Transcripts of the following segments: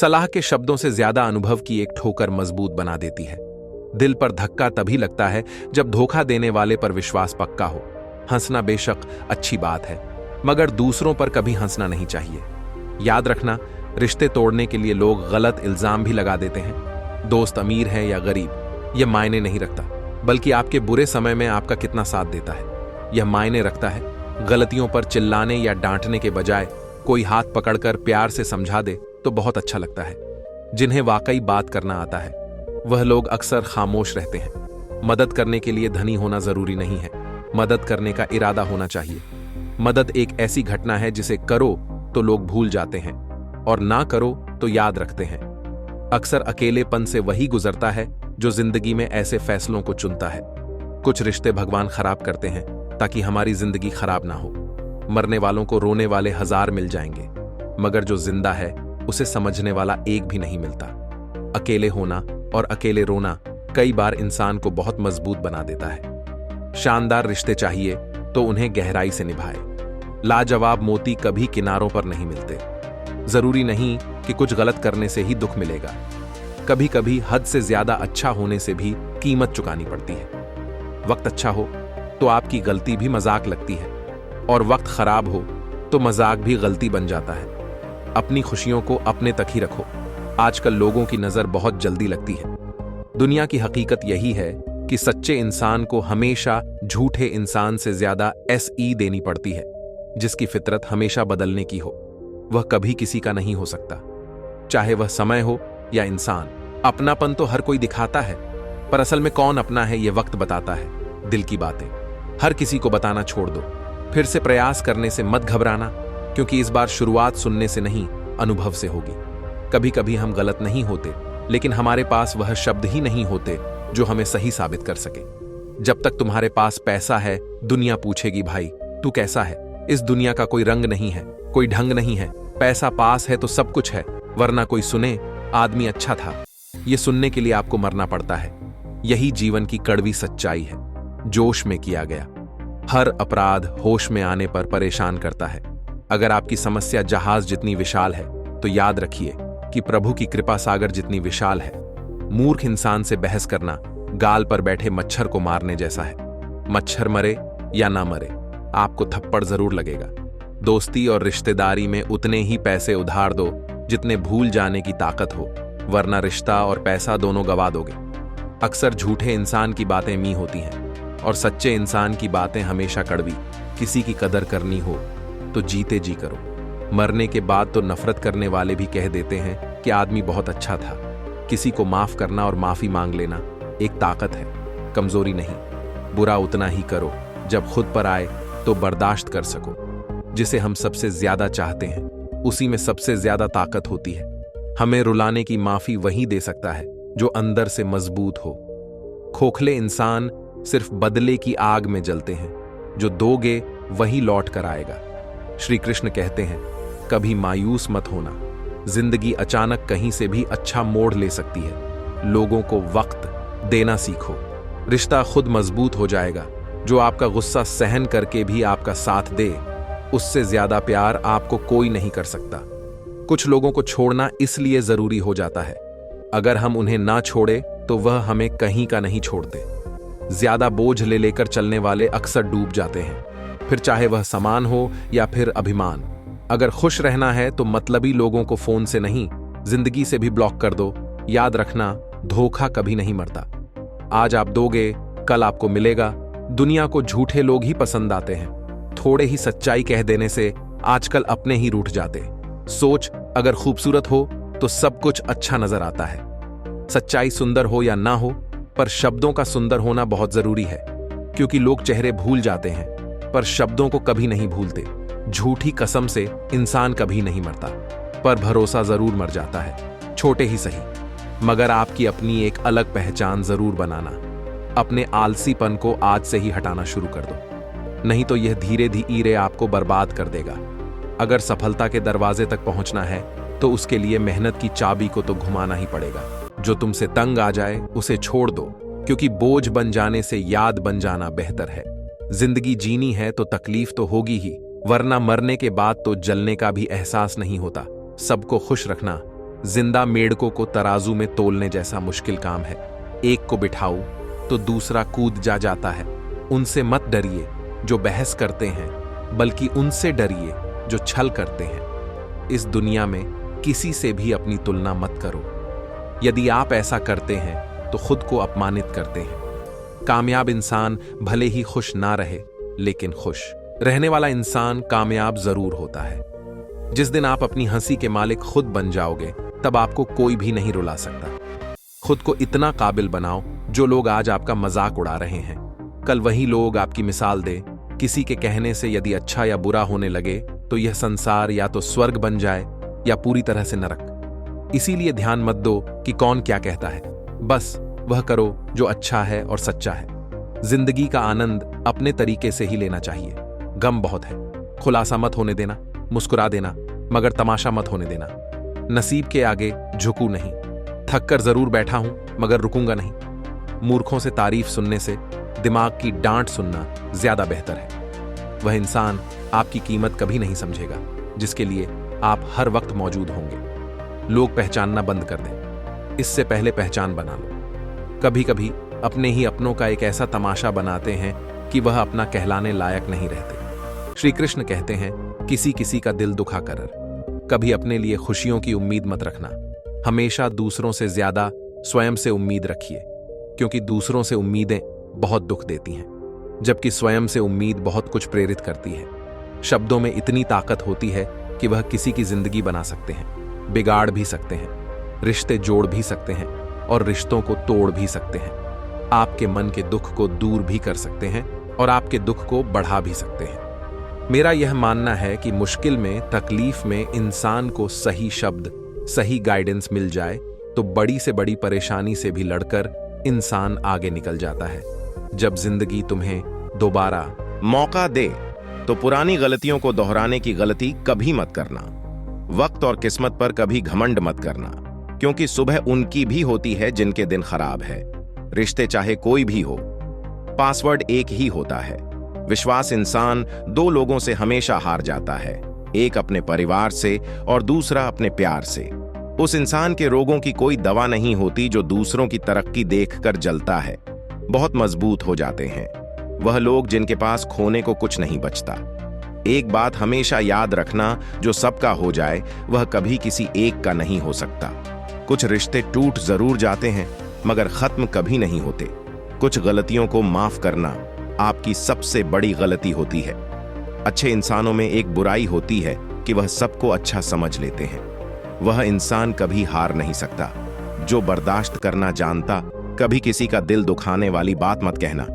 सलाह के शब्दों से ज्यादा अनुभव की एक ठोकर मजबूत बना देती है। दिल पर धक्का तभी लगता है जब धोखा देने वाले पर विश्वास पक्का हो। हंसना बेशक अच्छी बात है, मगर दूसरों पर कभी हंसना नहीं चाहिए। याद रखना, रिश्ते तोड़ने के लिए लोग गलत इल्जाम भी लगा देते हैं। दोस्त अमीर है या गरीब, यह मायने नहीं रखता, बल्कि आपके बुरे समय में आपका कितना साथ देता है यह मायने रखता है। गलतियों पर चिल्लाने या डांटने के बजाय कोई हाथ पकड़कर प्यार से समझा दे तो बहुत अच्छा लगता है। जिन्हें वाकई बात करना आता है वह लोग अक्सर खामोश रहते हैं। मदद करने के लिए धनी होना जरूरी नहीं है, मदद करने का इरादा होना चाहिए। मदद एक ऐसी घटना है जिसे करो तो लोग भूल जाते हैं और ना करो तो याद रखते हैं। अक्सर अकेलेपन से वही गुजरता है जो जिंदगी में ऐसे फैसलों को चुनता है। कुछ रिश्ते भगवान खराब करते हैं ताकि हमारी जिंदगी खराब ना हो। मरने वालों को रोने वाले 1000 मिल जाएंगे, मगर जो जिंदा है उसे समझने वाला एक भी नहीं मिलता। अकेले होना और अकेले रोना कई बार इंसान को बहुत मजबूत बना देता है। शानदार रिश्ते चाहिए तो उन्हें गहराई से निभाए। लाजवाब मोती कभी किनारों पर नहीं मिलते। जरूरी नहीं कि कुछ गलत करने से ही दुख मिलेगा। कभी कभी हद से ज्यादा अच्छा होने से भी कीमत चुकानी पड़ती है। वक्त अच्छा हो तो आपकी गलती भी मजाक लगती है, और वक्त खराब हो तो मजाक भी गलती बन जाता है। अपनी खुशियों को अपने तक ही रखो। आजकल लोगों की नजर बहुत जल्दी लगती है। दुनिया की हकीकत यही है कि सच्चे इंसान को हमेशा झूठे इंसान से ज्यादा SE देनी पड़ती है। जिसकी फितरत हमेशा बदलने की हो वह कभी किसी का नहीं हो सकता, चाहे वह समय हो या इंसान। अपनापन तो हर कोई दिखाता है, पर असल में कौन अपना है यह वक्त बताता है। दिल की बातें हर किसी को बताना छोड़ दो। फिर से प्रयास करने से मत घबराना, क्योंकि इस बार शुरुआत सुनने से नहीं अनुभव से होगी। कभी कभी हम गलत नहीं होते, लेकिन हमारे पास वह शब्द ही नहीं होते जो हमें सही साबित कर सके। जब तक तुम्हारे पास पैसा है दुनिया पूछेगी, भाई तू कैसा है। इस दुनिया का कोई रंग नहीं है, कोई ढंग नहीं है। पैसा पास है तो सब कुछ है, वरना कोई सुने आदमी अच्छा था। यह सुनने के लिए आपको मरना पड़ता है। यही जीवन की कड़वी सच्चाई है। जोश में किया गया हर अपराध होश में आने पर परेशान करता है। अगर आपकी समस्या जहाज जितनी विशाल है तो याद रखिए कि प्रभु की कृपा सागर जितनी विशाल है। मूर्ख इंसान से बहस करना गाल पर बैठे मच्छर को मारने जैसा है। मच्छर मरे या ना मरे, आपको थप्पड़ जरूर लगेगा। दोस्ती और रिश्तेदारी में उतने ही पैसे उधार दो जितने भूल जाने की ताकत हो, वरना रिश्ता और पैसा दोनों गवा दोगे। अक्सर झूठे इंसान की बातें मीठी होती हैं और सच्चे इंसान की बातें हमेशा कड़वी। किसी की कदर करनी हो तो जीते जी करो। मरने के बाद तो नफरत करने वाले भी कह देते हैं कि आदमी बहुत अच्छा था। किसी को माफ करना और माफी मांग लेना एक ताकत है, कमजोरी नहीं। बुरा उतना ही करो जब खुद पर आए तो बर्दाश्त कर सको। जिसे हम सबसे ज्यादा चाहते हैं उसी में सबसे ज्यादा ताकत होती है। हमें रुलाने की माफी वही दे सकता है जो अंदर से मजबूत हो। खोखले इंसान सिर्फ बदले की आग में जलते हैं, जो दोगे वही लौट कर आएगा। श्री कृष्ण कहते हैं, कभी मायूस मत होना। जिंदगी अचानक कहीं से भी अच्छा मोड़ ले सकती है। लोगों को वक्त देना सीखो, रिश्ता खुद मजबूत हो जाएगा। जो आपका गुस्सा सहन करके भी आपका साथ दे, उससे ज्यादा प्यार आपको कोई नहीं कर सकता। कुछ लोगों को छोड़ना इसलिए जरूरी हो जाता है, अगर हम उन्हें ना छोड़े तो वह हमें कहीं का नहीं छोड़ते। ज्यादा बोझ ले लेकर चलने वाले अक्सर डूब जाते हैं, फिर चाहे वह सामान हो या फिर अभिमान। अगर खुश रहना है तो मतलबी लोगों को फोन से नहीं, जिंदगी से भी ब्लॉक कर दो। याद रखना, धोखा कभी नहीं मरता। आज आप दोगे, कल आपको मिलेगा। दुनिया को झूठे लोग ही पसंद आते हैं। थोड़े ही सच्चाई कह देने से आजकल अपने ही रूठ जाते। सोच, अगर खूबसूरत हो तो सब कुछ अच्छा नजर आता है। सच्चाई सुंदर हो या ना हो, पर शब्दों का सुंदर होना बहुत जरूरी है, क्योंकि लोग चेहरे भूल जाते हैं पर शब्दों को कभी नहीं भूलते। झूठी कसम से इंसान कभी नहीं मरता, पर भरोसा जरूर मर जाता है। छोटे ही सही, मगर आपकी अपनी एक अलग पहचान जरूर बनाना। अपने आलसीपन को आज से ही हटाना शुरू कर दो, नहीं तो यह धीरे धीरे आपको बर्बाद कर देगा। अगर सफलता के दरवाजे तक पहुंचना है तो उसके लिए मेहनत की चाबी को तो घुमाना ही पड़ेगा। जो तुमसे तंग आ जाए उसे छोड़ दो, क्योंकि बोझ बन जाने से याद बन जाना बेहतर है। जिंदगी जीनी है तो तकलीफ तो होगी ही, वरना मरने के बाद तो जलने का भी एहसास नहीं होता। सबको खुश रखना, जिंदा मेढकों को तराजू में तोलने जैसा मुश्किल काम है। एक को बिठाओ तो दूसरा कूद जाता है। उनसे मत डरिए जो बहस करते हैं, बल्कि उनसे डरिए जो छल करते हैं। इस दुनिया में किसी से भी अपनी तुलना मत करो। यदि आप ऐसा करते हैं तो खुद को अपमानित करते हैं। कामयाब इंसान भले ही खुश ना रहे, लेकिन खुश रहने वाला इंसान कामयाब जरूर होता है। जिस दिन आप अपनी हंसी के मालिक खुद बन जाओगे, तब आपको कोई भी नहीं रुला सकता। खुद को इतना काबिल बनाओ, जो लोग आज आपका मजाक उड़ा रहे हैं, कल वही लोग आपकी मिसाल दे। किसी के कहने से यदि अच्छा या बुरा होने लगे, तो यह संसार या तो स्वर्ग बन जाए या पूरी तरह से नरक। इसीलिए ध्यान मत दो कि कौन क्या कहता है, बस वह करो जो अच्छा है और सच्चा है। जिंदगी का आनंद अपने तरीके से ही लेना चाहिए। गम बहुत है, खुलासा मत होने देना, मुस्कुरा देना, मगर तमाशा मत होने देना। नसीब के आगे झुकू नहीं। थक कर जरूर बैठा हूं, मगर रुकूंगा नहीं। मूर्खों से तारीफ सुनने से दिमाग की डांट सुनना ज्यादा बेहतर है। वह इंसान आपकी कीमत कभी नहीं समझेगा जिसके लिए आप हर वक्त मौजूद होंगे। लोग पहचानना बंद कर दें, इससे पहले पहचान बना लो। कभी कभी अपने ही अपनों का एक ऐसा तमाशा बनाते हैं कि वह अपना कहलाने लायक नहीं रहते। श्री कृष्ण कहते हैं, किसी किसी का दिल दुखा कर। कभी अपने लिए खुशियों की उम्मीद मत रखना। हमेशा दूसरों से ज्यादा स्वयं से उम्मीद रखिए, क्योंकि दूसरों से उम्मीदें बहुत दुख देती हैं, जबकि स्वयं से उम्मीद बहुत कुछ प्रेरित करती है। शब्दों में इतनी ताकत होती है कि वह किसी की जिंदगी बना सकते हैं, बिगाड़ भी सकते हैं, रिश्ते जोड़ भी सकते हैं और रिश्तों को तोड़ भी सकते हैं। आपके मन के दुख को दूर भी कर सकते हैं और आपके दुख को बढ़ा भी सकते हैं। मेरा यह मानना है कि मुश्किल में, तकलीफ में इंसान को सही शब्द, सही गाइडेंस मिल जाए तो बड़ी से बड़ी परेशानी से भी लड़कर इंसान आगे निकल जाता है। जब जिंदगी तुम्हें दोबारा मौका दे तो पुरानी गलतियों को दोहराने की गलती कभी मत करना। वक्त और किस्मत पर कभी घमंड मत करना, क्योंकि सुबह उनकी भी होती है जिनके दिन खराब है। रिश्ते चाहे कोई भी हो, पासवर्ड एक ही होता है। विश्वास इंसान दो लोगों से हमेशा हार जाता है, एक अपने परिवार से और दूसरा अपने प्यार से। उस इंसान के रोगों की कोई दवा नहीं होती जो दूसरों की तरक्की देखकर जलता है। बहुत मजबूत हो जाते हैं वह लोग जिनके पास खोने को कुछ नहीं बचता। एक बात हमेशा याद रखना, जो सबका हो जाए वह कभी किसी एक का नहीं हो सकता। कुछ रिश्ते टूट जरूर जाते हैं, मगर खत्म कभी नहीं होते। कुछ गलतियों को माफ करना आपकी सबसे बड़ी गलती होती है। अच्छे इंसानों में एक बुराई होती है कि वह सबको अच्छा समझ लेते हैं। वह इंसान कभी हार नहीं सकता जो बर्दाश्त करना जानता। कभी किसी का दिल दुखाने वाली बात मत कहना,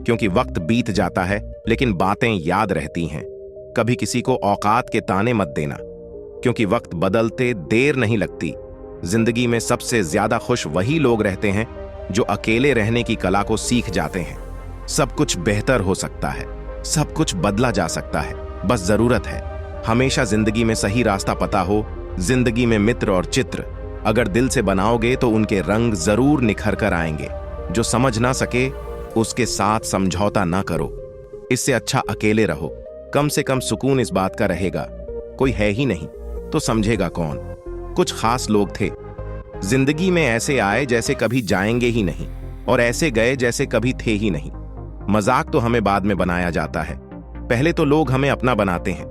क्योंकि वक्त बीत जाता है लेकिन बातें याद रहती हैं। कभी किसी को औकात के ताने मत देना, क्योंकि वक्त बदलते देर नहीं लगती। जिंदगी में सबसे ज्यादा खुश वही लोग रहते हैं जो अकेले रहने की कला को सीख जाते हैं। सब कुछ बेहतर हो सकता है, सब कुछ बदला जा सकता है, बस जरूरत है हमेशा जिंदगी में सही रास्ता पता हो। जिंदगी में मित्र और चित्र अगर दिल से बनाओगे तो उनके रंग जरूर निखर कर आएंगे। जो समझ ना सके उसके साथ समझौता ना करो, इससे अच्छा अकेले रहो। कम से कम सुकून इस बात का रहेगा, कोई है ही नहीं तो समझेगा कौन। कुछ खास लोग थे जिंदगी में, ऐसे आए जैसे कभी जाएंगे ही नहीं, और ऐसे गए जैसे कभी थे ही नहीं। मजाक तो हमें बाद में बनाया जाता है, पहले तो लोग हमें अपना बनाते हैं।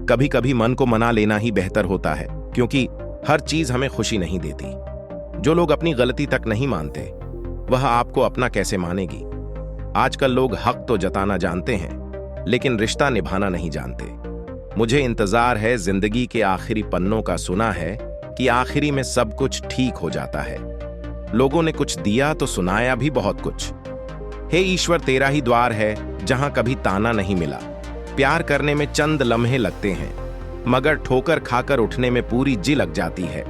कभी कभी मन को मना लेना ही बेहतर होता है, क्योंकि हर चीज हमें खुशी नहीं देती। जो लोग अपनी गलती तक नहीं मानते, वह आपको अपना कैसे मानेगी। आजकल लोग हक तो जताना जानते हैं, लेकिन रिश्ता निभाना नहीं जानते। मुझे इंतजार है जिंदगी के आखिरी पन्नों का, सुना है कि आखिरी में सब कुछ ठीक हो जाता है। लोगों ने कुछ दिया तो सुनाया भी बहुत कुछ। हे ईश्वर, तेरा ही द्वार है जहां कभी ताना नहीं मिला। प्यार करने में चंद लम्हे लगते हैं, मगर ठोकर खाकर उठने में पूरी जी लग जाती है।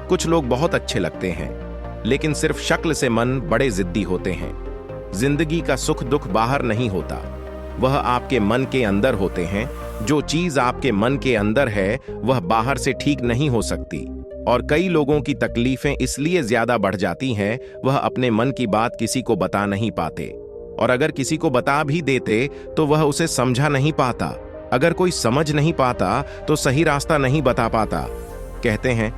कुछ लोग बहुत अच्छे लगते हैं, लेकिन सिर्फ शक्ल से मन बड़े जिद्दी होते हैं। जिंदगी का सुख दुख बाहर नहीं होता, वह आपके मन के अंदर होते हैं। जो चीज आपके मन के अंदर है वह बाहर से ठीक नहीं हो सकती। और कई लोगों की तकलीफें इसलिए ज्यादा बढ़ जाती हैं, वह अपने मन की बात किसी को बता नहीं पाते, और अगर किसी को बता भी देते तो वह उसे समझा नहीं पाता। अगर कोई समझ नहीं पाता तो सही रास्ता नहीं बता पाता। कहते हैं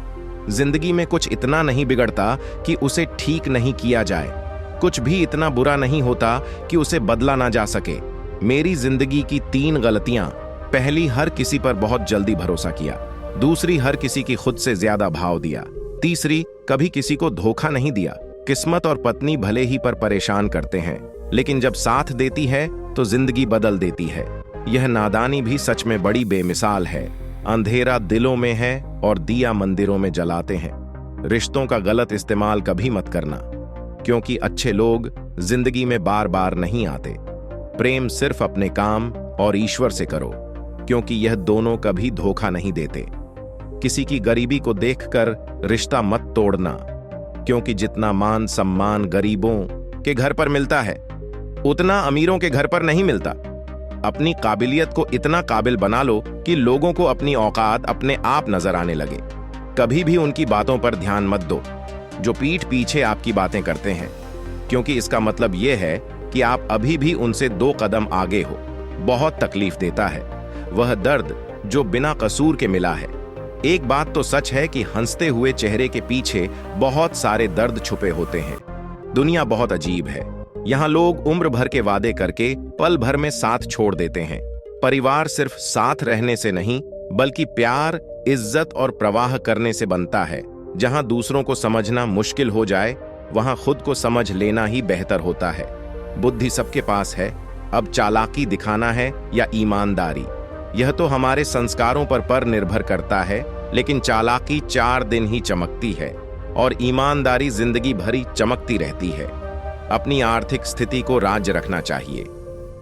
जिंदगी में कुछ इतना नहीं बिगड़ता कि उसे ठीक नहीं किया जाए, कुछ भी इतना बुरा नहीं होता कि उसे बदला ना जा सके। मेरी जिंदगी की 3 गलतियां: पहली, हर किसी पर बहुत जल्दी भरोसा किया। दूसरी, हर किसी की खुद से ज्यादा भाव दिया। तीसरी, कभी किसी को धोखा नहीं दिया। किस्मत और पत्नी भले ही पर परेशान करते हैं, लेकिन जब साथ देती है तो जिंदगी बदल देती है। यह नादानी भी सच में बड़ी बेमिसाल है। अंधेरा दिलों में है और दिया मंदिरों में जलाते हैं। रिश्तों का गलत इस्तेमाल कभी मत करना, क्योंकि अच्छे लोग जिंदगी में बार बार नहीं आते। प्रेम सिर्फ अपने काम और ईश्वर से करो, क्योंकि यह दोनों कभी धोखा नहीं देते। किसी की गरीबी को देखकर रिश्ता मत तोड़ना, क्योंकि जितना मान सम्मान गरीबों के घर पर मिलता है, उतना अमीरों के घर पर नहीं मिलता। अपनी काबिलियत को इतना काबिल बना लो कि लोगों को अपनी औकात अपने आप नजर आने लगे। कभी भी उनकी बातों पर ध्यान मत दो जो पीठ पीछे आपकी बातें करते हैं, क्योंकि इसका मतलब यह है कि आप अभी भी उनसे 2 कदम आगे हो। बहुत तकलीफ देता है वह दर्द जो बिना कसूर के मिला है। एक बात तो सच है कि हंसते हुए चेहरे के पीछे बहुत सारे दर्द छुपे होते हैं। दुनिया बहुत अजीब है। यहाँ लोग उम्र भर के वादे करके पल भर में साथ छोड़ देते हैं। परिवार सिर्फ साथ रहने से नहीं, बल्कि प्यार, इज्जत और प्रवाह करने से बनता है। जहां दूसरों को समझना मुश्किल हो जाए, वहां खुद को समझ लेना ही बेहतर होता है। बुद्धि सबके पास है, अब चालाकी दिखाना है या ईमानदारी, यह तो हमारे संस्कारों पर निर्भर करता है। लेकिन चालाकी 4 दिन ही चमकती है और ईमानदारी जिंदगी भरी चमकती रहती है। अपनी आर्थिक स्थिति को राज्य रखना चाहिए।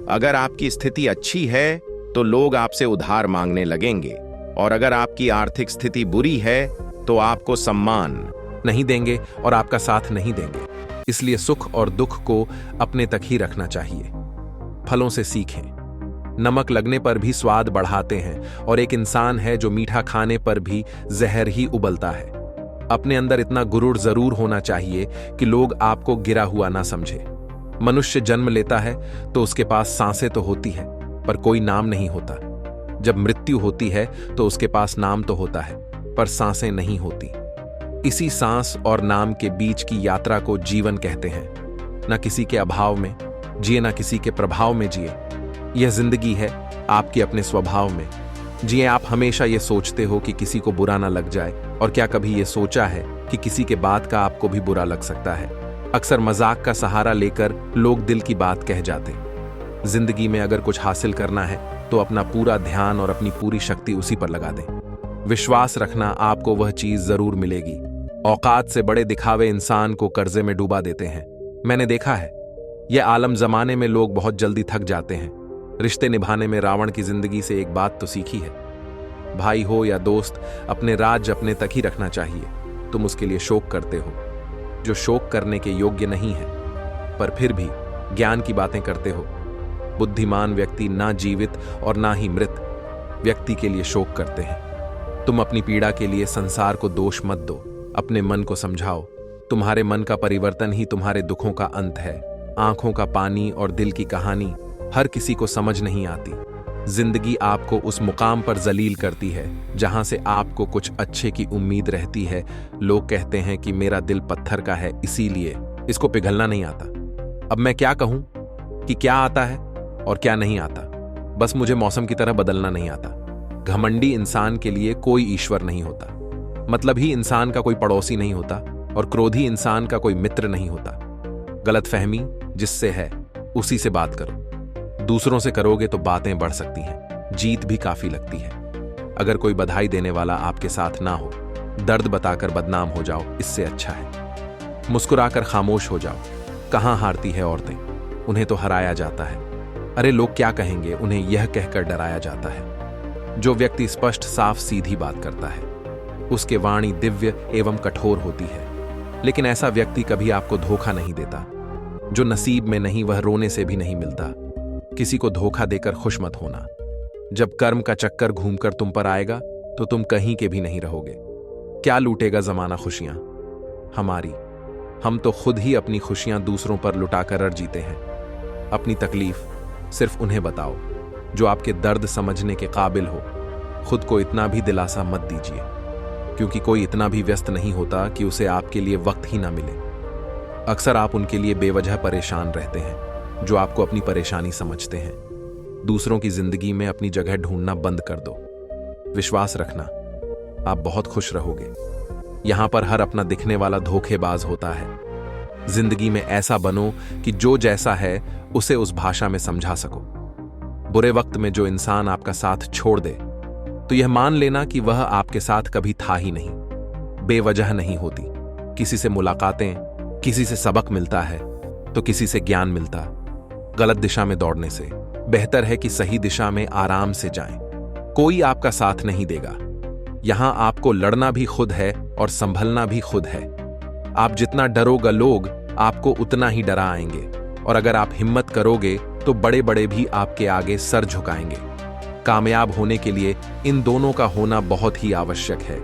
अगर आपकी स्थिति अच्छी है तो लोग आपसे उधार मांगने लगेंगे, और अगर आपकी आर्थिक स्थिति बुरी है तो आपको सम्मान नहीं देंगे और आपका साथ नहीं देंगे। इसलिए सुख और दुख को अपने तक ही रखना चाहिए। फलों से सीखें, नमक लगने पर भी स्वाद बढ़ाते हैं, और एक इंसान है जो मीठा खाने पर भी जहर ही उबलता है। अपने अंदर इतना गुरूर जरूर होना चाहिए कि लोग आपको गिरा हुआ ना समझे। मनुष्य जन्म लेता है तो उसके पास सांसें तो होती है, पर कोई नाम नहीं होता। जब मृत्यु होती है तो उसके पास नाम तो होता है, पर सांसें नहीं होती। इसी सांस और नाम के बीच की यात्रा को जीवन कहते हैं। ना किसी के अभाव में जिए, ना किसी के प्रभाव में जिए। यह जिंदगी है आपके अपने स्वभाव में जिए। आप हमेशा ये सोचते हो कि किसी को बुरा ना लग जाए, और क्या कभी ये सोचा है कि किसी के बात का आपको भी बुरा लग सकता है? अक्सर मजाक का सहारा लेकर लोग दिल की बात कह जाते। जिंदगी में अगर कुछ हासिल करना है तो अपना पूरा ध्यान और अपनी पूरी शक्ति उसी पर लगा दें। विश्वास रखना, आपको वह चीज जरूर मिलेगी। औकात से बड़े दिखावे इंसान को कर्जे में डूबा देते हैं। मैंने देखा है, यह आलम जमाने में लोग बहुत जल्दी थक जाते हैं। रिश्ते निभाने में रावण की जिंदगी से एक बात तो सीखी है, भाई हो या दोस्त, अपने राज अपने तक ही रखना चाहिए। तुम उसके लिए शोक करते हो जो शोक करने के योग्य नहीं है, पर फिर भी ज्ञान की बातें करते हो। बुद्धिमान व्यक्ति ना जीवित और ना ही मृत व्यक्ति के लिए शोक करते हैं। तुम अपनी पीड़ा के लिए संसार को दोष मत दो, अपने मन को समझाओ। तुम्हारे मन का परिवर्तन ही तुम्हारे दुखों का अंत है। आंखों का पानी और दिल की कहानी हर किसी को समझ नहीं आती। जिंदगी आपको उस मुकाम पर जलील करती है जहां से आपको कुछ अच्छे की उम्मीद रहती है। लोग कहते हैं कि मेरा दिल पत्थर का है, इसीलिए इसको पिघलना नहीं आता। अब मैं क्या कहूं कि क्या आता है और क्या नहीं आता? बस मुझे मौसम की तरह बदलना नहीं आता। घमंडी इंसान के लिए कोई ईश्वर नहीं होता, मतलब ही इंसान का कोई पड़ोसी नहीं होता, और क्रोधी इंसान का कोई मित्र नहीं होता। गलतफहमी जिससे है उसी से बात करो। दूसरों से करोगे तो बातें बढ़ सकती हैं, जीत भी काफी लगती है। अगर कोई बधाई देने वाला आपके साथ ना हो, दर्द बताकर बदनाम हो जाओ, इससे अच्छा है मुस्कुराकर खामोश हो जाओ। कहां हारती है औरतें, उन्हें तो हराया जाता है। अरे लोग क्या कहेंगे, उन्हें यह कहकर डराया जाता है। जो व्यक्ति स्पष्ट साफ सीधी बात करता है, उसके वाणी दिव्य एवं कठोर होती है। लेकिन ऐसा व्यक्ति कभी आपको धोखा नहीं देता। जो नसीब में नहीं वह रोने से भी नहीं मिलता। किसी को धोखा देकर खुश मत होना। जब कर्म का चक्कर घूमकर तुम पर आएगा तो तुम कहीं के भी नहीं रहोगे। क्या लूटेगा जमाना खुशियां हमारी? हम तो खुद ही अपनी खुशियां दूसरों पर लुटाकर रट जीते हैं। अपनी तकलीफ सिर्फ उन्हें बताओ जो आपके दर्द समझने के काबिल हो। खुद को इतना भी दिलासा मत दीजिए, क्योंकि कोई इतना भी व्यस्त नहीं होता कि उसे आपके लिए वक्त ही ना मिले। अक्सर आप उनके लिए बेवजह परेशान रहते हैं जो आपको अपनी परेशानी समझते हैं। दूसरों की जिंदगी में अपनी जगह ढूंढना बंद कर दो। विश्वास रखना, आप बहुत खुश रहोगे। यहां पर हर अपना दिखने वाला धोखेबाज होता है। जिंदगी में ऐसा बनो कि जो जैसा है उसे उस भाषा में समझा सको। बुरे वक्त में जो इंसान आपका साथ छोड़ दे तो यह मान लेना कि वह आपके साथ कभी था ही नहीं। बेवजह नहीं होती। किसी से मुलाकातें, किसी से सबक मिलता है तो किसी से ज्ञान मिलता। गलत दिशा में दौड़ने से बेहतर है कि सही दिशा में आराम से जाएं। कोई आपका साथ नहीं देगा। यहां आपको लड़ना भी खुद है और संभलना भी खुद है। आप जितना डरोगे लोग आपको उतना ही डरा आएंगे, और अगर आप हिम्मत करोगे तो बड़े बड़े भी आपके आगे सर झुकाएंगे। कामयाब होने के लिए इन दोनों का होना बहुत ही आवश्यक है।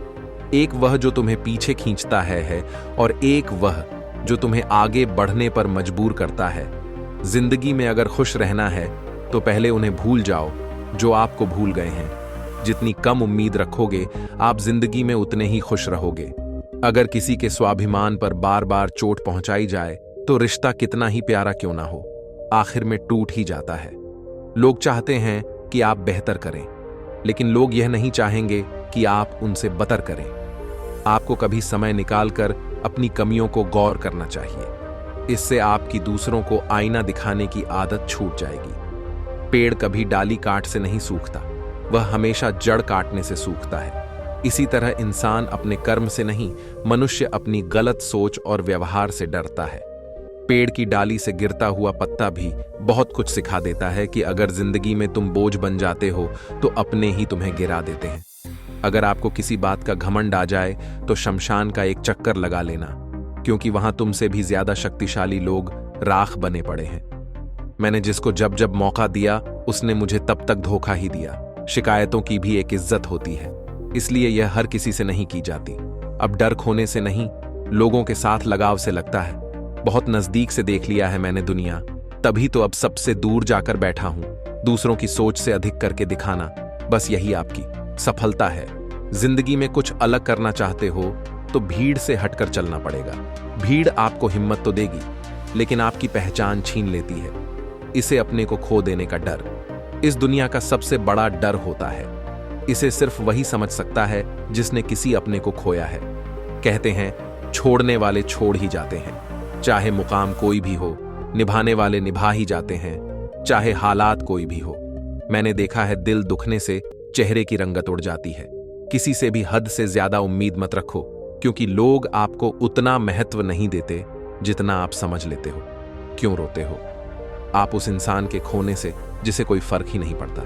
एक वह जो तुम्हें पीछे खींचता है और एक वह जो तुम्हें आगे बढ़ने पर मजबूर करता है। जिंदगी में अगर खुश रहना है तो पहले उन्हें भूल जाओ जो आपको भूल गए हैं। जितनी कम उम्मीद रखोगे आप जिंदगी में उतने ही खुश रहोगे। अगर किसी के स्वाभिमान पर बार बार चोट पहुंचाई जाए तो रिश्ता कितना ही प्यारा क्यों ना हो, आखिर में टूट ही जाता है। लोग चाहते हैं कि आप बेहतर करें, लेकिन लोग यह नहीं चाहेंगे कि आप उनसे बदतर करें। आपको कभी समय निकालकर अपनी कमियों को गौर करना चाहिए। इससे आपकी दूसरों को आईना दिखाने की आदत छूट जाएगी। पेड़ कभी डाली काट से नहीं सूखता, वह हमेशा जड़ काटने से सूखता है। इसी तरह इंसान अपने कर्म से नहीं, मनुष्य अपनी गलत सोच और व्यवहार से डरता है। पेड़ की डाली से गिरता हुआ पत्ता भी बहुत कुछ सिखा देता है कि अगर जिंदगी में तुम बोझ बन जाते हो तो अपने ही तुम्हें गिरा देते हैं। अगर आपको किसी बात का घमंड आ जाए तो शमशान का एक चक्कर लगा लेना, क्योंकि वहां तुमसे भी ज्यादा शक्तिशाली लोग राख बने पड़े हैं। मैंने जिसको जब जब मौका दिया उसने मुझे तब तक धोखा ही दिया। शिकायतों की भी एक इज्जत होती है, इसलिए यह हर किसी से नहीं की जाती। अब डर खोने से नहीं, लोगों के साथ लगाव से लगता है। बहुत नजदीक से देख लिया है मैंने दुनिया, तभी तो अब सबसे दूर जाकर बैठा हूं। दूसरों की सोच से अधिक करके दिखाना, बस यही आपकी सफलता है। जिंदगी में कुछ अलग करना चाहते हो तो भीड़ से हटकर चलना पड़ेगा। भीड़ आपको हिम्मत तो देगी, लेकिन आपकी पहचान छीन लेती है। इसे अपने को खो देने का डर इस दुनिया का सबसे बड़ा डर होता है। इसे सिर्फ वही समझ सकता है जिसने किसी अपने को खोया है। कहते हैं छोड़ने वाले छोड़ ही जाते हैं। चाहे मुकाम कोई भी हो, निभाने वाले निभा ही जाते हैं, चाहे हालात कोई भी हो। मैंने देखा है दिल दुखने से चेहरे की रंगत उड़ जाती है। किसी से भी हद से ज्यादा उम्मीद मत रखो, क्योंकि लोग आपको उतना महत्व नहीं देते जितना आप समझ लेते हो। क्यों रोते हो? आप उस इंसान के खोने से जिसे कोई फर्क ही नहीं पड़ता।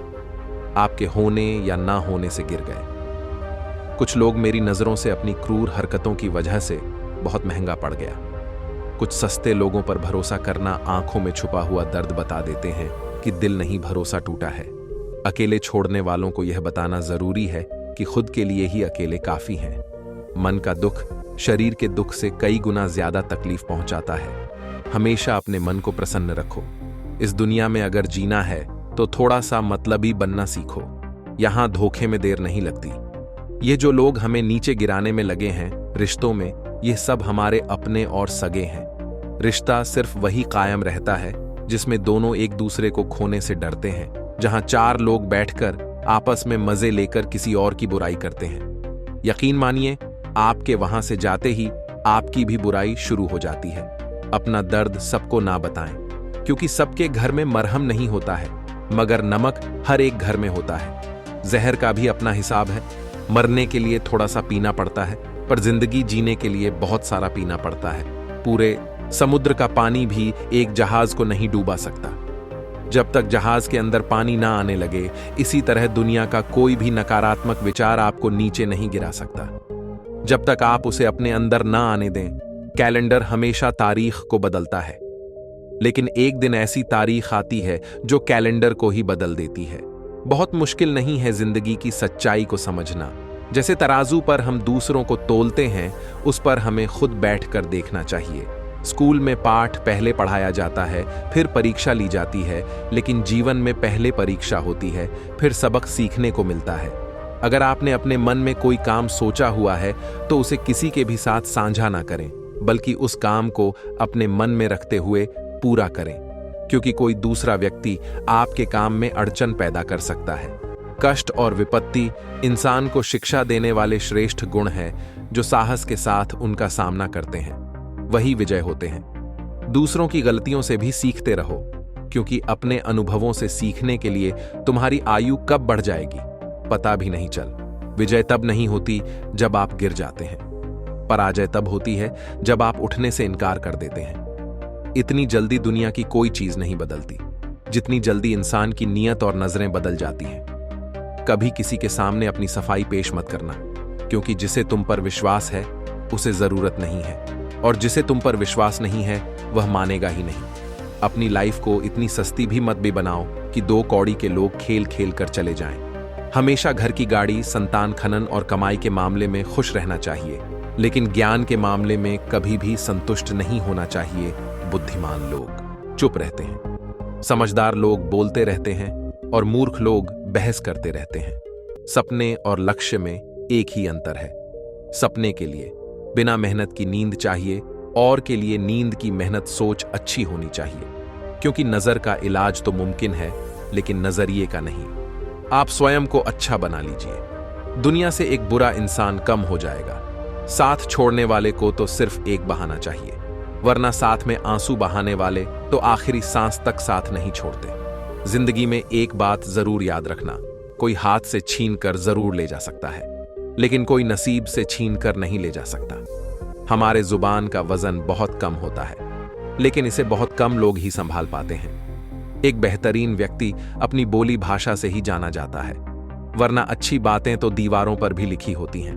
आपके होने या ना होने से गिर गए। कुछ लोग मेरी नजरों से अपनी क्रूर हरकतों की वजह से बहुत महंगा पड़ गया। कुछ सस्ते लोगों पर भरोसा करना आंखों में छुपा हुआ दर्द बता देते हैं कि दिल नहीं, भरोसा टूटा है। अकेले छोड़ने वालों को यह बताना जरूरी है कि खुद के लिए ही अकेले काफी हैं। मन का दुख शरीर के दुख से कई गुना ज्यादा तकलीफ पहुंचाता है। हमेशा अपने मन को प्रसन्न रखो। इस दुनिया में अगर जीना है तो थोड़ा सा मतलबी बनना सीखो। यहां धोखे में देर नहीं लगती। ये जो लोग हमें नीचे गिराने में लगे हैं रिश्तों में, ये सब हमारे अपने और सगे हैं। रिश्ता सिर्फ वही कायम रहता है जिसमें दोनों एक दूसरे को खोने से डरते हैं। जहां चार लोग बैठकर आपस में मजे लेकर किसी और की बुराई करते हैं। यकीन मानिए, आपके वहां से जाते ही आपकी भी बुराई शुरू हो जाती है। अपना दर्द सबको ना बताएं, क्योंकि सबके घर में मरहम नहीं होता है, मगर नमक हर एक घर में होता है। जहर का भी अपना हिसाब है। मरने के लिए थोड़ा सा पीना पड़ता है, पर जिंदगी जीने के लिए बहुत सारा पीना पड़ता है। पूरे समुद्र का पानी भी एक जहाज को नहीं डूबा सकता। जब तक जहाज के अंदर पानी ना आने लगे, इसी तरह दुनिया का कोई भी नकारात्मक विचार आपको नीचे नहीं गिरा सकता। जब तक आप उसे अपने अंदर ना आने दें। कैलेंडर हमेशा तारीख को बदलता है, लेकिन एक दिन ऐसी तारीख आती है जो कैलेंडर को ही बदल देती है। बहुत मुश्किल नहीं है जिंदगी की सच्चाई को समझना। जैसे तराजू पर हम दूसरों को तोलते हैं, उस पर हमें खुद बैठकर देखना चाहिए। स्कूल में पाठ पहले पढ़ाया जाता है, फिर परीक्षा ली जाती है, लेकिन जीवन में पहले परीक्षा होती है, फिर सबक सीखने को मिलता है। अगर आपने अपने मन में कोई काम सोचा हुआ है तो उसे किसी के भी साथ साझा ना करें, बल्कि उस काम को अपने मन में रखते हुए पूरा करें, क्योंकि कोई दूसरा व्यक्ति आपके काम में अड़चन पैदा कर सकता है। कष्ट और विपत्ति इंसान को शिक्षा देने वाले श्रेष्ठ गुण हैं जो साहस के साथ उनका सामना करते हैं, वही विजय होते हैं। दूसरों की गलतियों से भी सीखते रहो, क्योंकि अपने अनुभवों से सीखने के लिए तुम्हारी आयु कब बढ़ जाएगी पता भी नहीं चल। विजय तब नहीं होती जब आप गिर जाते हैं, पराजय तब होती है जब आप उठने से इनकार कर देते हैं। इतनी जल्दी दुनिया की कोई चीज नहीं बदलती जितनी जल्दी इंसान की नीयत और नजरें बदल जाती हैं। कभी किसी के सामने अपनी सफाई पेश मत करना, क्योंकि जिसे तुम पर विश्वास है उसे जरूरत नहीं है, और जिसे तुम पर विश्वास नहीं है वह मानेगा ही नहीं। अपनी लाइफ को इतनी सस्ती भी मत भी बनाओ कि 2 कौड़ी के लोग खेल खेल कर चले जाएं। हमेशा घर की गाड़ी, संतान खनन और कमाई के मामले में खुश रहना चाहिए, लेकिन ज्ञान के मामले में कभी भी संतुष्ट नहीं होना चाहिए। बुद्धिमान लोग चुप रहते हैं, समझदार लोग बोलते रहते हैं और मूर्ख लोग बहस करते रहते हैं। सपने और लक्ष्य में एक ही अंतर है। सपने के लिए बिना मेहनत की नींद चाहिए, और के लिए नींद की मेहनत सोच अच्छी होनी चाहिए, क्योंकि नजर का इलाज तो मुमकिन है लेकिन नजरिए का नहीं। आप स्वयं को अच्छा बना लीजिए, दुनिया से एक बुरा इंसान कम हो जाएगा। साथ छोड़ने वाले को तो सिर्फ एक बहाना चाहिए, वरना साथ में आंसू बहाने वाले तो आखिरी सांस तक साथ नहीं छोड़ते। जिंदगी में एक बात जरूर याद रखना, कोई हाथ से छीन कर जरूर ले जा सकता है, लेकिन कोई नसीब से छीन कर नहीं ले जा सकता। हमारे जुबान का वजन बहुत कम होता है, लेकिन इसे बहुत कम लोग ही संभाल पाते हैं। एक बेहतरीन व्यक्ति अपनी बोली भाषा से ही जाना जाता है, वरना अच्छी बातें तो दीवारों पर भी लिखी होती हैं।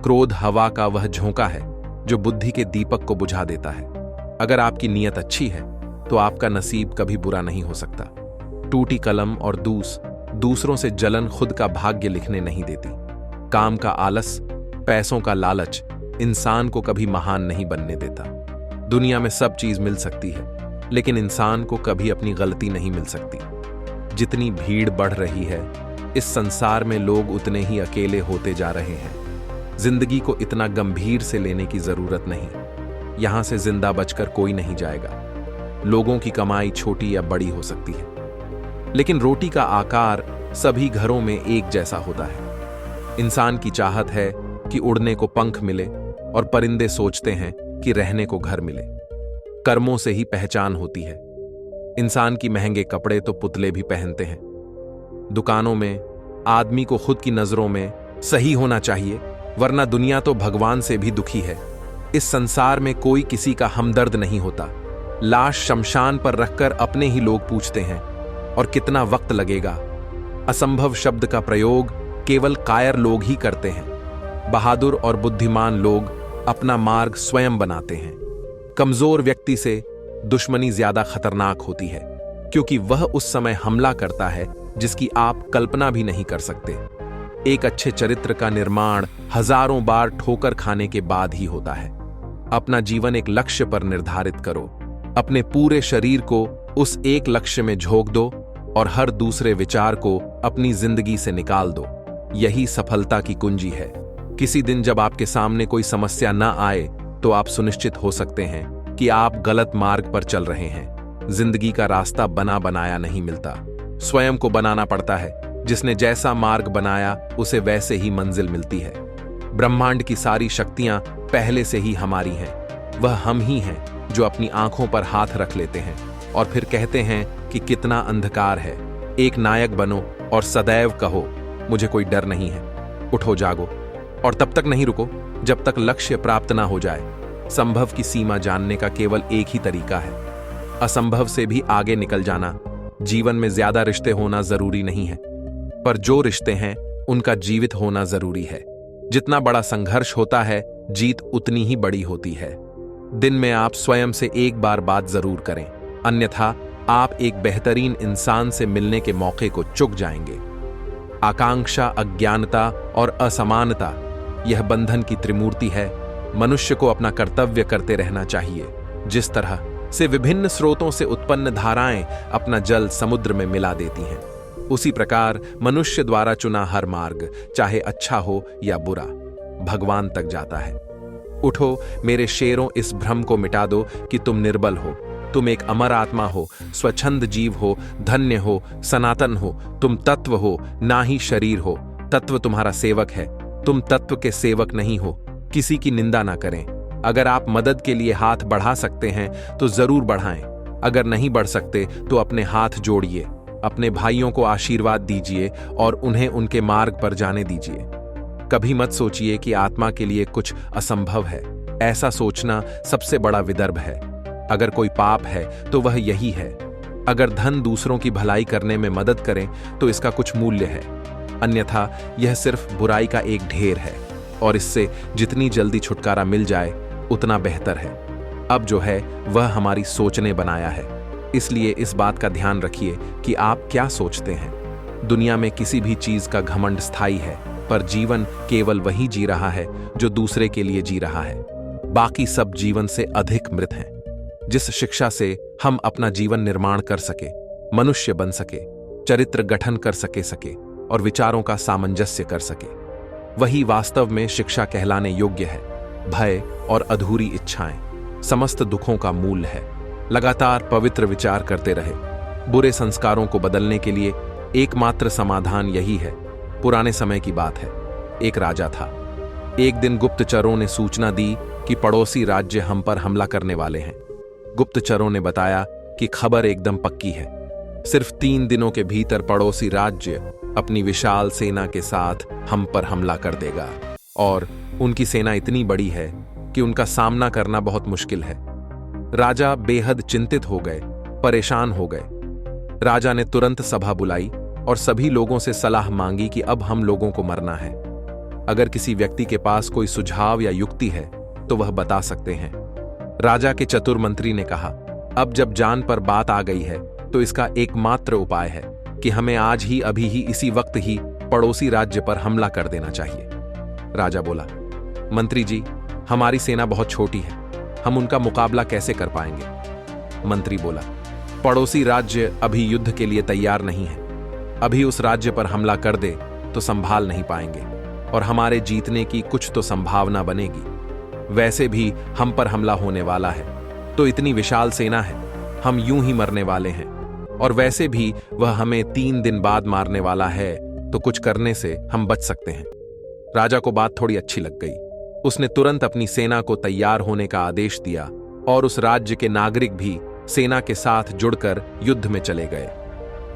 क्रोध हवा का वह झोंका है जो बुद्धि के दीपक को बुझा देता है। अगर आपकी नीयत अच्छी है तो आपका नसीब कभी बुरा नहीं हो सकता। टूटी कलम और दूसरों से जलन खुद का भाग्य लिखने नहीं देती। काम का आलस, पैसों का लालच इंसान को कभी महान नहीं बनने देता। दुनिया में सब चीज मिल सकती है, लेकिन इंसान को कभी अपनी गलती नहीं मिल सकती। जितनी भीड़ बढ़ रही है इस संसार में लोग उतने ही अकेले होते जा रहे हैं। जिंदगी को इतना गंभीर से लेने की जरूरत नहीं, यहां से जिंदा बचकर कोई नहीं जाएगा। लोगों की कमाई छोटी या बड़ी हो सकती है, लेकिन रोटी का आकार सभी घरों में एक जैसा होता है। इंसान की चाहत है कि उड़ने को पंख मिले, और परिंदे सोचते हैं कि रहने को घर मिले। कर्मों से ही पहचान होती है। इंसान की महंगे कपड़े तो पुतले भी पहनते हैं। दुकानों में आदमी को खुद की नजरों में सही होना चाहिए, वरना दुनिया तो भगवान से भी दुखी है। इस संसार में कोई किसी का हमदर्द नहीं होता। लाश शमशान पर रखकर अपने ही लोग पूछते हैं, और कितना वक्त लगेगा। असंभव शब्द का प्रयोग केवल कायर लोग ही करते हैं। बहादुर और बुद्धिमान लोग अपना मार्ग स्वयं बनाते हैं। कमजोर व्यक्ति से दुश्मनी ज्यादा खतरनाक होती है, क्योंकि वह उस समय हमला करता है जिसकी आप कल्पना भी नहीं कर सकते। एक अच्छे चरित्र का निर्माण हजारों बार ठोकर खाने के बाद ही होता है। अपना जीवन एक लक्ष्य पर निर्धारित करो, अपने पूरे शरीर को उस एक लक्ष्य में झोंक दो, और हर दूसरे विचार को अपनी जिंदगी से निकाल दो। यही सफलता की कुंजी है। किसी दिन जब आपके सामने कोई समस्या न आए तो आप सुनिश्चित हो सकते हैं कि आप गलत मार्ग पर चल रहे हैं। जिंदगी का रास्ता बना बनाया नहीं मिलता, स्वयं को बनाना पड़ता है। जिसने जैसा मार्ग बनाया उसे वैसे ही मंजिल मिलती है। ब्रह्मांड की सारी शक्तियां पहले से ही हमारी हैं। वह हम ही हैं जो अपनी आंखों पर हाथ रख लेते हैं और फिर कहते हैं कि कितना अंधकार है। एक नायक बनो और सदैव कहो, मुझे कोई डर नहीं है। उठो, जागो, और तब तक नहीं रुको जब तक लक्ष्य प्राप्त ना हो जाए। संभव की सीमा जानने का केवल एक ही तरीका है, असंभव से भी आगे निकल जाना। जीवन में ज्यादा रिश्ते होना जरूरी नहीं है, पर जो रिश्ते हैं उनका जीवित होना जरूरी है। जितना बड़ा संघर्ष होता है, जीत उतनी ही बड़ी होती है। दिन में आप स्वयं से एक बार बात जरूर करें, अन्यथा आप एक बेहतरीन इंसान से मिलने के मौके को चूक जाएंगे। आकांक्षा, अज्ञानता और असमानता यह बंधन की त्रिमूर्ति है। मनुष्य को अपना कर्तव्य करते रहना चाहिए। जिस तरह से विभिन्न स्रोतों से उत्पन्न धाराएं अपना जल समुद्र में मिला देती हैं, उसी प्रकार मनुष्य द्वारा चुना हर मार्ग, चाहे अच्छा हो या बुरा, भगवान तक जाता है। उठो मेरे शेरों, इस भ्रम को मिटा दो कि तुम निर्बल हो। तुम एक अमर आत्मा हो, स्वच्छंद जीव हो, धन्य हो, सनातन हो। तुम तत्व हो, ना ही शरीर हो। तत्व तुम्हारा सेवक है, तुम तत्व के सेवक नहीं हो। किसी की निंदा ना करें। अगर आप मदद के लिए हाथ बढ़ा सकते हैं तो जरूर बढ़ाएं। अगर नहीं बढ़ सकते तो अपने हाथ जोड़िए, अपने भाइयों को आशीर्वाद दीजिए और उन्हें उनके मार्ग पर जाने दीजिए। कभी मत सोचिए कि आत्मा के लिए कुछ असंभव है। ऐसा सोचना सबसे बड़ा विदर्भ है। अगर कोई पाप है तो वह यही है। अगर धन दूसरों की भलाई करने में मदद करें तो इसका कुछ मूल्य है, अन्यथा यह सिर्फ बुराई का एक ढेर है और इससे जितनी जल्दी छुटकारा मिल जाए उतना बेहतर है। अब जो है वह हमारी सोच ने बनाया है, इसलिए इस बात का ध्यान रखिए कि आप क्या सोचते हैं। दुनिया में किसी भी चीज का घमंड स्थायी है, पर जीवन केवल वही जी रहा है जो दूसरे के लिए जी रहा है। बाकी सब जीवन से अधिक मृत हैं। जिस शिक्षा से हम अपना जीवन निर्माण कर सके, मनुष्य बन सके, चरित्र गठन कर सके और विचारों का सामंजस्य कर सके, वही वास्तव में शिक्षा कहलाने योग्य है। भय और अधूरी इच्छाएं समस्त दुखों का मूल है। लगातार पवित्र विचार करते रहे। बुरे संस्कारों को बदलने के लिए एकमात्र समाधान यही है। पुराने समय की बात है। एक राजा था। एक दिन गुप्तचरों ने सूचना दी कि पड़ोसी राज्य हम पर हमला करने वाले हैं। गुप्तचरों ने बताया कि खबर एकदम पक्की है। सिर्फ 3 दिनों के भीतर पड़ोसी राज्य अपनी विशाल सेना के साथ हम पर हमला कर देगा और उनकी सेना इतनी बड़ी है कि उनका सामना करना बहुत मुश्किल है। राजा बेहद चिंतित हो गए, परेशान हो गए। राजा ने तुरंत सभा बुलाई और सभी लोगों से सलाह मांगी कि अब हम लोगों को मरना है। अगर किसी व्यक्ति के पास कोई सुझाव या युक्ति है तो वह बता सकते हैं। राजा के चतुर मंत्री ने कहा, अब जब जान पर बात आ गई है तो इसका एकमात्र उपाय है कि हमें आज ही, अभी ही, इसी वक्त ही पड़ोसी राज्य पर हमला कर देना चाहिए। राजा बोला, मंत्री जी, हमारी सेना बहुत छोटी है, हम उनका मुकाबला कैसे कर पाएंगे? मंत्री बोला, पड़ोसी राज्य अभी युद्ध के लिए तैयार नहीं है। अभी उस राज्य पर हमला कर दे तो संभाल नहीं पाएंगे और हमारे जीतने की कुछ तो संभावना बनेगी। वैसे भी हम पर हमला होने वाला है तो इतनी विशाल सेना है, हम यूं ही मरने वाले हैं और वैसे भी वह हमें 3 दिन बाद मारने वाला है, तो कुछ करने से हम बच सकते हैं। राजा को बात थोड़ी अच्छी लग गई। उसने तुरंत अपनी सेना को तैयार होने का आदेश दिया और उस राज्य के नागरिक भी सेना के साथ जुड़कर युद्ध में चले गए।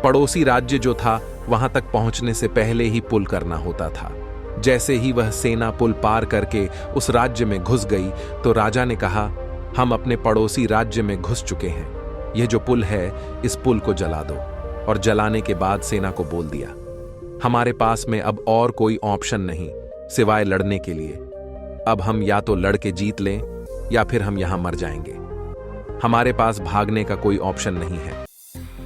पड़ोसी राज्य जो था वहां तक पहुंचने से पहले ही पुल करना होता था। जैसे ही वह सेना पुल पार करके उस राज्य में घुस गई तो राजा ने कहा, हम अपने पड़ोसी राज्य में घुस चुके हैं। यह जो पुल है, इस पुल को जला दो। और जलाने के बाद सेना को बोल दिया, हमारे पास में अब और कोई ऑप्शन नहीं सिवाय लड़ने के लिए। अब हम या तो लड़ के जीत लें या फिर हम यहां मर जाएंगे। हमारे पास भागने का कोई ऑप्शन नहीं है।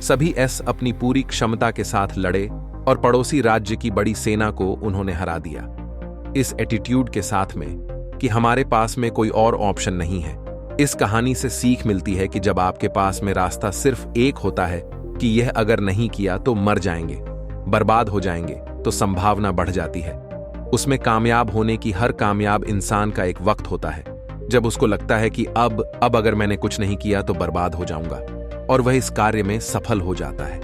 सभी अपनी पूरी क्षमता के साथ लड़े और पड़ोसी राज्य की बड़ी सेना को उन्होंने हरा दिया। इस एटीट्यूड के साथ में कि हमारे पास में कोई और ऑप्शन नहीं है। इस कहानी से सीख मिलती है कि जब आपके पास में रास्ता सिर्फ एक होता है कि यह अगर नहीं किया तो मर जाएंगे, बर्बाद हो जाएंगे, तो संभावना बढ़ जाती है। उसमें कामयाब होने की हर कामयाब इंसान का एक वक्त होता है जब उसको लगता है कि अब अगर मैंने कुछ नहीं किया तो बर्बाद हो जाऊंगा, और वह इस कार्य में सफल हो जाता है।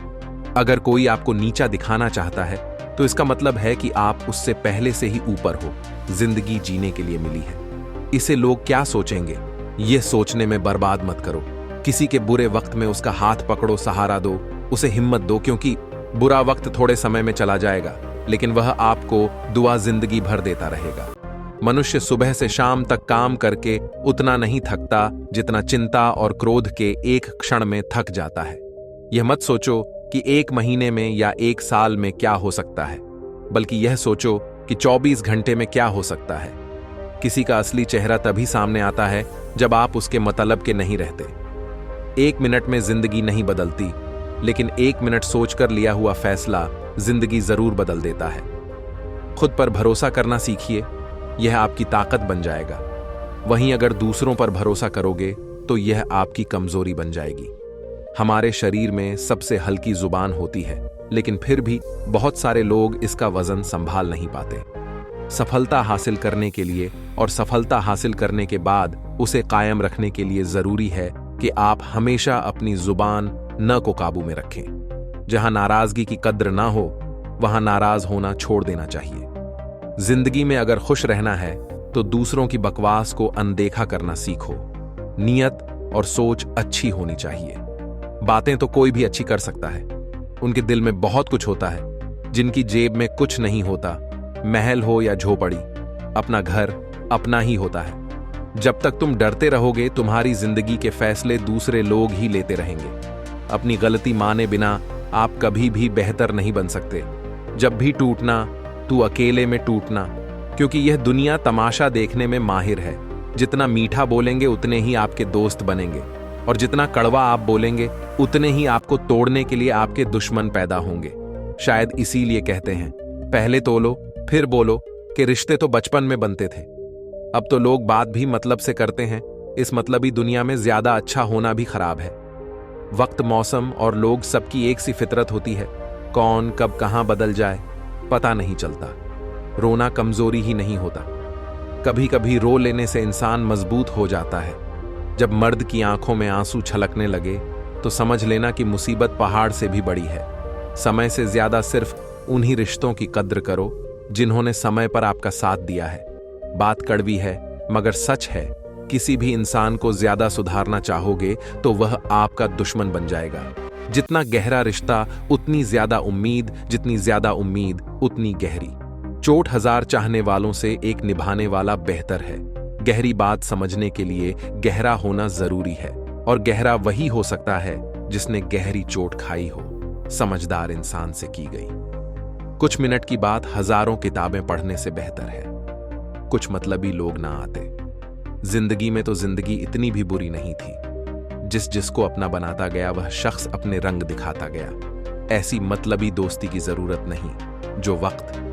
अगर कोई आपको नीचा दिखाना चाहता है तो इसका मतलब है कि आप उससे पहले से ही ऊपर हो। जिंदगी जीने के लिए मिली है, इसे लोग क्या सोचेंगे यह सोचने में बर्बाद मत करो। किसी के बुरे वक्त में उसका हाथ पकड़ो, सहारा दो, उसे हिम्मत दो, क्योंकि बुरा वक्त थोड़े समय में चला जाएगा लेकिन वह आपको दुआ जिंदगी भर देता रहेगा। मनुष्य सुबह से शाम तक काम करके उतना नहीं थकता जितना चिंता और क्रोध के एक क्षण में थक जाता है। यह मत सोचो कि 1 महीने में या 1 साल में क्या हो सकता है, बल्कि यह सोचो कि 24 घंटे में क्या हो सकता है। किसी का असली चेहरा तभी सामने आता है जब आप उसके मतलब के नहीं रहते। 1 मिनट में जिंदगी नहीं बदलती, लेकिन 1 मिनट सोचकर लिया हुआ फैसला जिंदगी जरूर बदल देता है। खुद पर भरोसा करना सीखिए, यह आपकी ताकत बन जाएगा। वहीं अगर दूसरों पर भरोसा करोगे तो यह आपकी कमजोरी बन जाएगी। हमारे शरीर में सबसे हल्की जुबान होती है, लेकिन फिर भी बहुत सारे लोग इसका वजन संभाल नहीं पाते। सफलता हासिल करने के लिए और सफलता हासिल करने के बाद उसे कायम रखने के लिए जरूरी है कि आप हमेशा अपनी जुबान न को काबू में रखें। जहां नाराजगी की कद्र ना हो, वहां नाराज होना छोड़ देना चाहिए। जिंदगी में अगर खुश रहना है तो दूसरों की बकवास को अनदेखा करना सीखो। नियत और सोच अच्छी होनी चाहिए। बातें तो कोई भी अच्छी कर सकता है। उनके दिल में बहुत कुछ होता है, जिनकी जेब में कुछ नहीं होता। महल हो या झोपड़ी, अपना घर अपना ही होता है। जब तक तुम डरते रहोगे, तुम्हारी जिंदगी के फैसले दूसरे लोग ही लेते रहेंगे। अपनी गलती माने बिना आप कभी भी बेहतर नहीं बन सकते। जब भी टूटना, तू अकेले में टूटना, क्योंकि यह दुनिया तमाशा देखने में माहिर है। जितना मीठा बोलेंगे उतने ही आपके दोस्त बनेंगे, और जितना कड़वा आप बोलेंगे उतने ही आपको तोड़ने के लिए आपके दुश्मन पैदा होंगे। शायद इसीलिए कहते हैं, पहले तोलो फिर बोलो, कि रिश्ते तो बचपन में बनते थे। अब तो लोग बात भी मतलब से करते हैं। इस मतलबी दुनिया में ज्यादा अच्छा होना भी खराब है। वक्त, मौसम और लोग सबकी एक सी फितरत होती है। कौन कब कहां बदल जाए पता नहीं चलता। रोना कमजोरी ही नहीं होता। कभी कभी रो लेने से इंसान मजबूत हो जाता है। जब मर्द की आंखों में आंसू छलकने लगे तो समझ लेना कि मुसीबत पहाड़ से भी बड़ी है। समय से ज्यादा सिर्फ उन्हीं रिश्तों की कद्र करो जिन्होंने समय पर आपका साथ दिया है। बात कड़वी है मगर सच है, किसी भी इंसान को ज्यादा सुधारना चाहोगे तो वह आपका दुश्मन बन जाएगा। जितना गहरा रिश्ता उतनी ज्यादा उम्मीद, जितनी ज्यादा उम्मीद उतनी गहरी। चोट 1000 चाहने वालों से एक निभाने वाला बेहतर है। गहरी बात समझने के लिए गहरा होना जरूरी है, और गहरा वही हो सकता है जिसने गहरी चोट खाई हो, समझदार इंसान से की गई। कुछ मिनट की बात हजारों किताबें पढ़ने से बेहतर है। कुछ मतलबी लोग ना आते। जिंदगी में तो जिंदगी इतनी भी बुरी नहीं थी। जिसको अपना बनाता गया वह शख्स अपने रंग दिखाता गया। ऐसी मतलबी दोस्ती की जरूरत नहीं जो वक्त